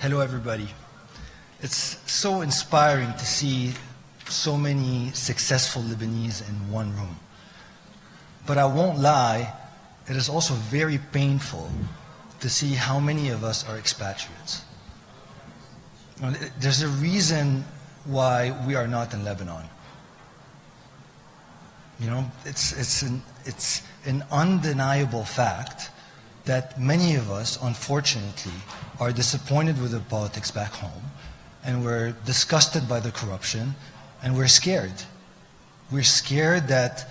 Hello, everybody. It's so inspiring to see so many successful Lebanese in one room. But I won't lie, it is also very painful to see how many of us are expatriates. There's a reason why we are not in Lebanon. You know, it's an undeniable fact that many of us, unfortunately, are disappointed with the politics back home, and we're disgusted by the corruption, and we're scared. We're scared that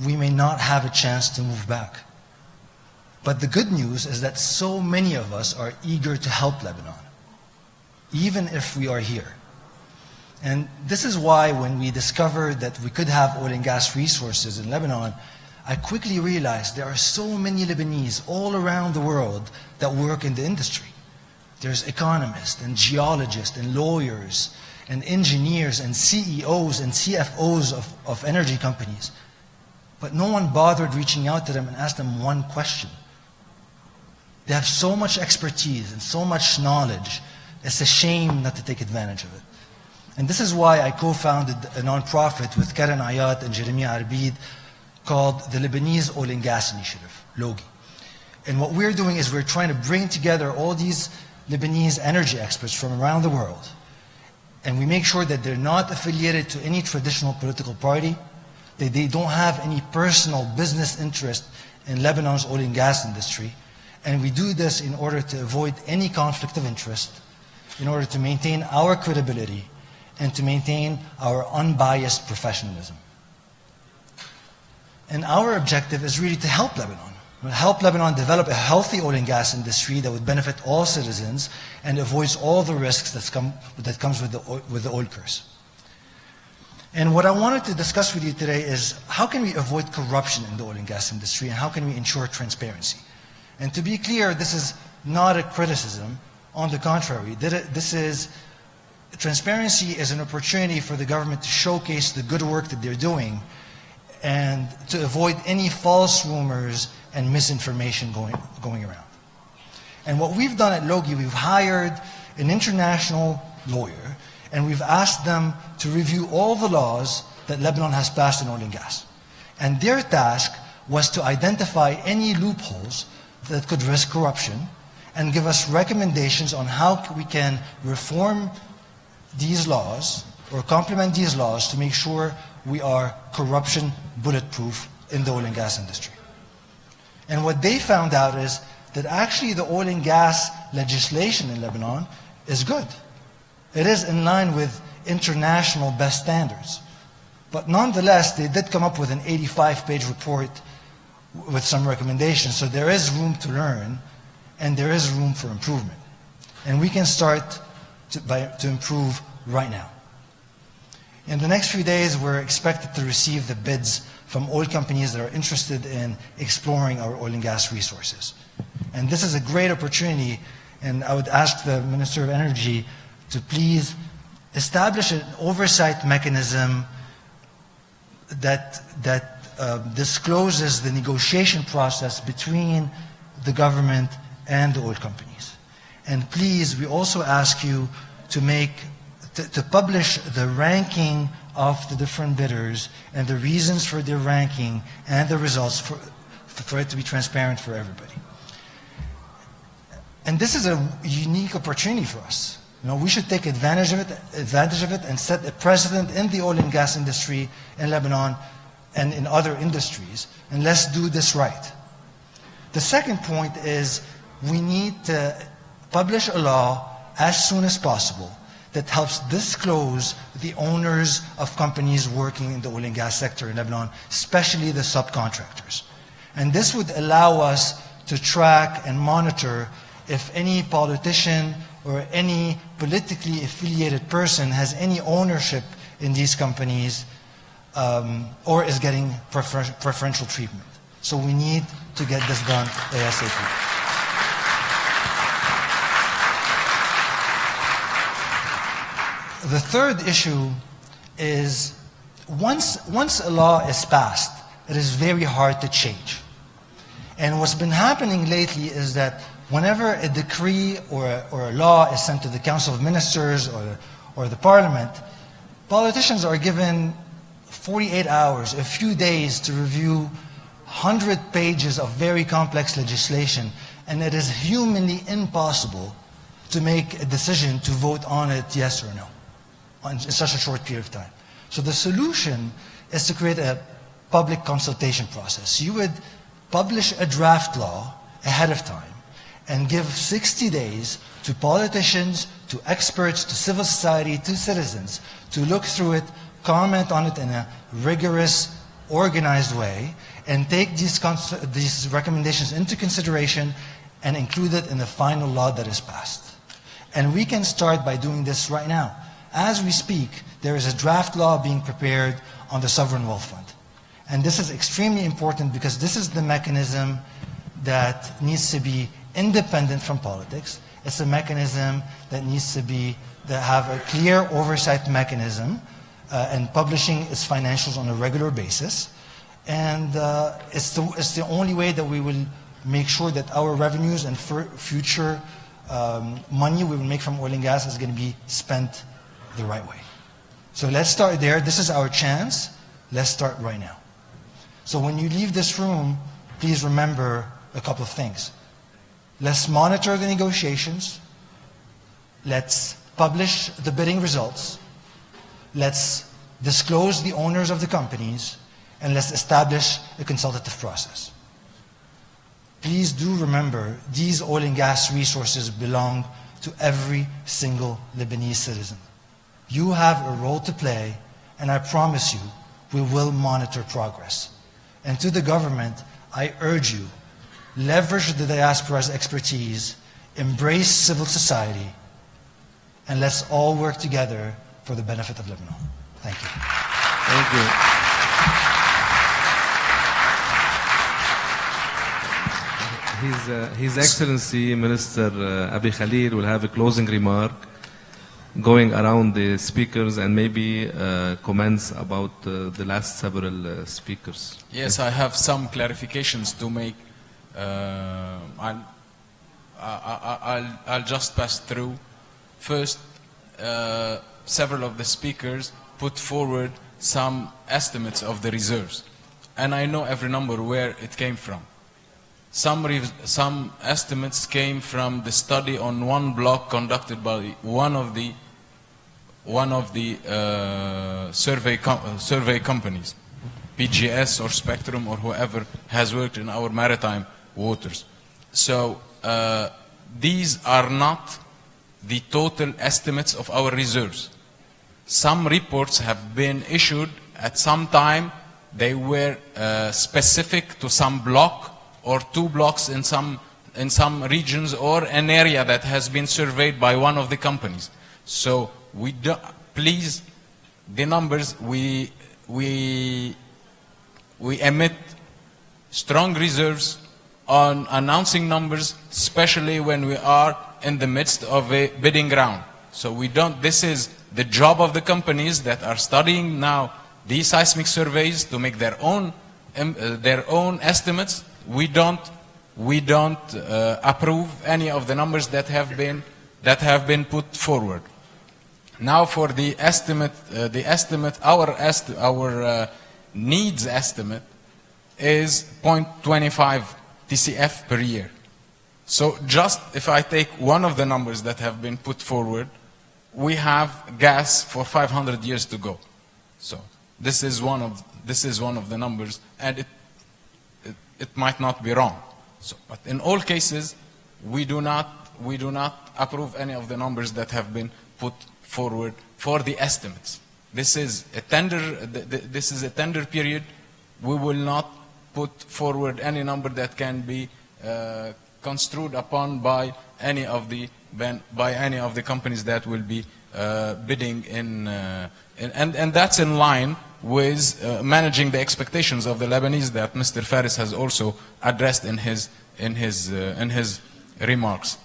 we may not have a chance to move back. But the good news is that so many of us are eager to help Lebanon, even if we are here. And this is why when we discovered that we could have oil and gas resources in Lebanon, I quickly realized there are so many Lebanese all around the world that work in the industry. There's economists and geologists and lawyers and engineers and CEOs and CFOs of energy companies. But no one bothered reaching out to them and asked them one question. They have so much expertise and so much knowledge, it's a shame not to take advantage of it. And this is why I co-founded a nonprofit with Karen Ayat and Jeremy Arbid called the Lebanese Oil and Gas Initiative, LOGI. And what we're doing is we're trying to bring together all these Lebanese energy experts from around the world. And we make sure that they're not affiliated to any traditional political party, that they don't have any personal business interest in Lebanon's oil and gas industry. And we do this in order to avoid any conflict of interest, in order to maintain our credibility, and to maintain our unbiased professionalism. And our objective is really to help Lebanon develop a healthy oil and gas industry that would benefit all citizens and avoids all the risks that comes with the oil curse. And what I wanted to discuss with you today is how can we avoid corruption in the oil and gas industry, and how can we ensure transparency? And to be clear, this is not a criticism. On the contrary, transparency is an opportunity for the government to showcase the good work that they're doing and to avoid any false rumors and misinformation going around. And what we've done at LOGI, we've hired an international lawyer, and we've asked them to review all the laws that Lebanon has passed in oil and gas. And their task was to identify any loopholes that could risk corruption and give us recommendations on how we can reform these laws or complement these laws to make sure we are corruption bulletproof in the oil and gas industry. And what they found out is that actually the oil and gas legislation in Lebanon is good. It is in line with international best standards. But nonetheless, they did come up with an 85-page report with some recommendations. So there is room to learn, and there is room for improvement. And we can start to improve right now. In the next few days, we're expected to receive the bids from oil companies that are interested in exploring our oil and gas resources. And this is a great opportunity, and I would ask the Minister of Energy to please establish an oversight mechanism that discloses the negotiation process between the government and the oil companies. And please, we also ask you to publish the ranking of the different bidders and the reasons for their ranking and the results for it to be transparent for everybody. And this is a unique opportunity for us. You know, we should take advantage of it and set a precedent in the oil and gas industry in Lebanon and in other industries. And let's do this right. The second point is we need to publish a law as soon as possible that helps disclose the owners of companies working in the oil and gas sector in Lebanon, especially the subcontractors. And this would allow us to track and monitor if any politician or any politically affiliated person has any ownership in these companies or is getting preferential treatment. So we need to get this done ASAP. The third issue is once a law is passed, it is very hard to change. And what's been happening lately is that whenever a decree or a law is sent to the Council of Ministers or the Parliament, politicians are given 48 hours, a few days to review 100 pages of very complex legislation, and it is humanly impossible to make a decision to vote on it yes or no in such a short period of time. So the solution is to create a public consultation process. You would publish a draft law ahead of time and give 60 days to politicians, to experts, to civil society, to citizens to look through it, comment on it in a rigorous, organized way, and take these recommendations into consideration and include it in the final law that is passed. And we can start by doing this right now. As we speak, there is a draft law being prepared on the Sovereign Wealth Fund. And this is extremely important because this is the mechanism that needs to be independent from politics. It's a mechanism that needs to have a clear oversight mechanism and publishing its financials on a regular basis. And it's the only way that we will make sure that our revenues and future money we will make from oil and gas is going to be spent the right way. So let's start there. This is our chance. Let's start right now. So when you leave this room, please remember a couple of things. Let's monitor the negotiations. Let's publish the bidding results. Let's disclose the owners of the companies. And let's establish a consultative process. Please do remember, these oil and gas resources belong to every single Lebanese citizen. You have a role to play, and I promise you, we will monitor progress. And to the government, I urge you, leverage the diaspora's expertise, embrace civil society, and let's all work together for the benefit of Lebanon. Thank you. Thank you. His Excellency Minister Abi Khalil will have a closing remark going around the speakers and maybe comments about the last several speakers. Yes, I have some clarifications to make. I'll just pass through. First, several of the speakers put forward some estimates of the reserves, and I know every number where it came from. Some estimates came from the study on one block conducted by one of the survey companies, PGS or Spectrum or whoever has worked in our maritime waters. So these are not the total estimates of our reserves. Some reports have been issued at some time. They were specific to some block or two blocks in some regions or an area that has been surveyed by one of the companies. So we do, please, the numbers we emit strong reserves on announcing numbers, especially when we are in the midst of a bidding round. So we don't. This is the job of the companies that are studying now these seismic surveys to make their own estimates. We don't approve any of the numbers that have been put forward. Now for the estimate, our needs estimate is 0.25 TCF per year. So just if I take one of the numbers that have been put forward, we have gas for 500 years to go. So this is one of the numbers, and it might not be wrong. So, but in all cases, we do not approve any of the numbers that have been put forward for the estimates. This is a tender period. We will not put forward any number that can be construed upon by any of the companies that will be bidding and that's in line with managing the expectations of the Lebanese that Mr. Faris has also addressed in his remarks.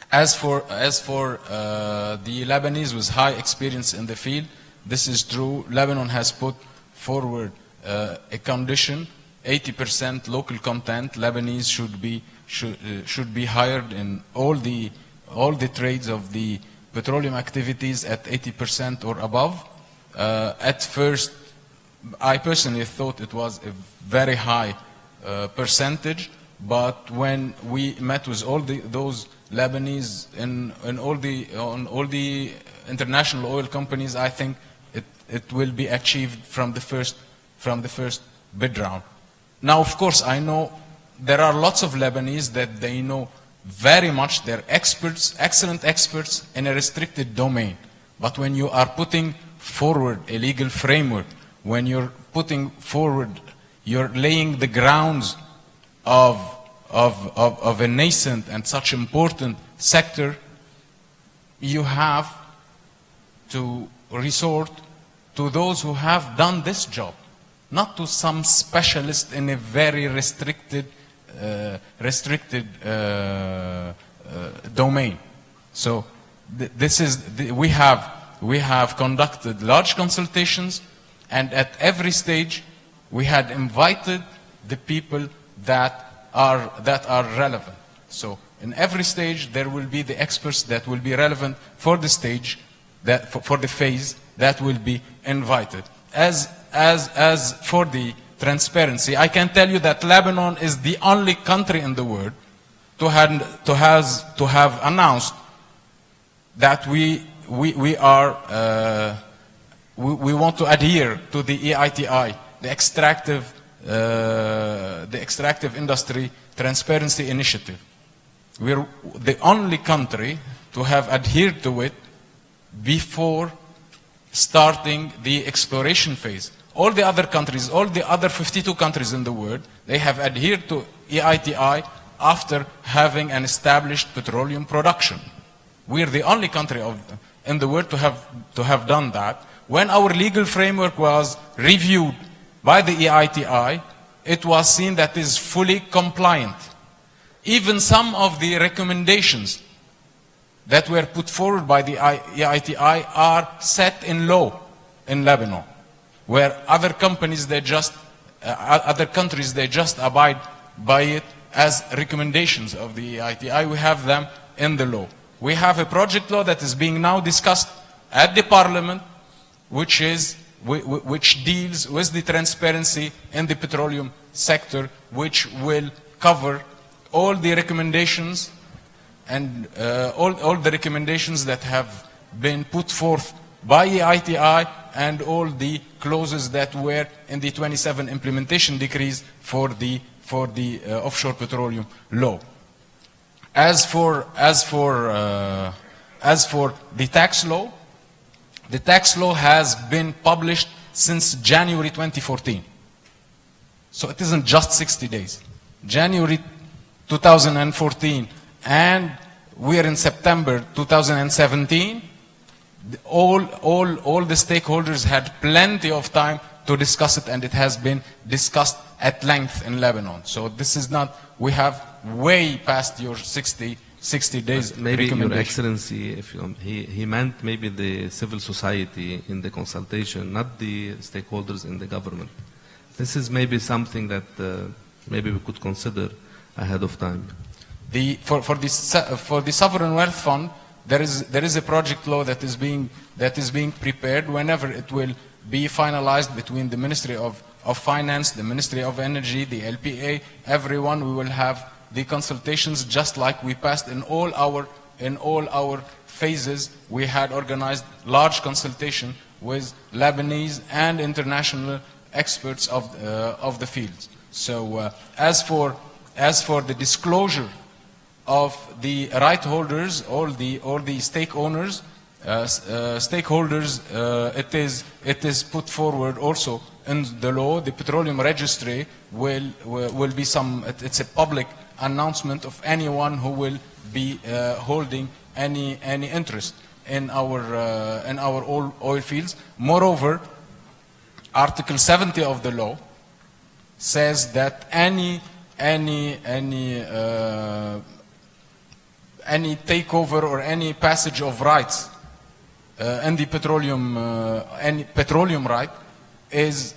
As for the Lebanese with high experience in the field, this is true. Lebanon has put forward a condition: 80% local content. Lebanese should be should be hired in all the trades of the petroleum activities at 80% or above. At first, I personally thought it was a very high percentage, but when we met with all those Lebanese on all the international oil companies, I think it will be achieved from the first bid round. Now, of course, I know there are lots of Lebanese that they know very much. They're experts, excellent experts in a restricted domain. But when you are putting forward a legal framework, when you're putting forward, you're laying the grounds of a nascent and such important sector, you have to resort to those who have done this job, not to some specialist in a very restricted domain. So we have conducted large consultations, and at every stage we had invited the people that are relevant. So in every stage there will be the experts that will be relevant for the stage, for the phase that will be invited. As for the transparency, I can tell you that Lebanon is the only country in the world to have announced that we want to adhere to the EITI, the extractive industry transparency initiative. We're the only country to have adhered to it before starting the exploration phase. All the other countries, all the other 52 countries in the world, they have adhered to EITI after having an established petroleum production. We're the only country in the world to have done that. When our legal framework was reviewed by the EITI, it was seen that it is fully compliant. Even some of the recommendations that were put forward by the EITI are set in law in Lebanon, where other countries they just abide by it as recommendations of the EITI. We have them in the law. We have a project law that is being now discussed at the Parliament, which deals with the transparency in the petroleum sector, which will cover all the recommendations and all the recommendations that have been put forth by EITI and all the clauses that were in the 27 implementation decrees for the offshore petroleum law. As for the tax law has been published since January 2014. So it isn't just 60 days. January 2014, and we are in September 2017. All the stakeholders had plenty of time to discuss it, and it has been discussed at length in Lebanon. So this is not, we have way past your 60 days maybe recommendation. Your Excellency, if he meant maybe the civil society in the consultation, not the stakeholders in the government. This is maybe something that maybe we could consider ahead of time. For the sovereign wealth fund, there is a project law that is being prepared. Whenever it will be finalized between the Ministry of Finance, the Ministry of Energy, the LPA, everyone, we will have the consultations just like we passed in all our phases. We had organized large consultation with Lebanese and international experts of the field. So as for the disclosure of the right holders, all the stakeholders, it is put forward also in the law. The petroleum registry will be it's a public announcement of anyone who will be holding any interest in our oil fields. Moreover, Article 70 of the law says that any takeover or any passage of rights in the petroleum right is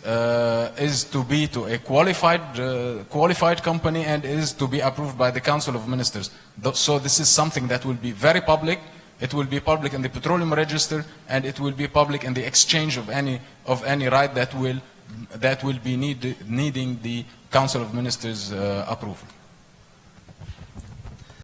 to be to a qualified company and is to be approved by the Council of Ministers. So this is something that will be very public. It will be public in the petroleum register, and it will be public in the exchange of any right that will be needing the Council of Ministers approval.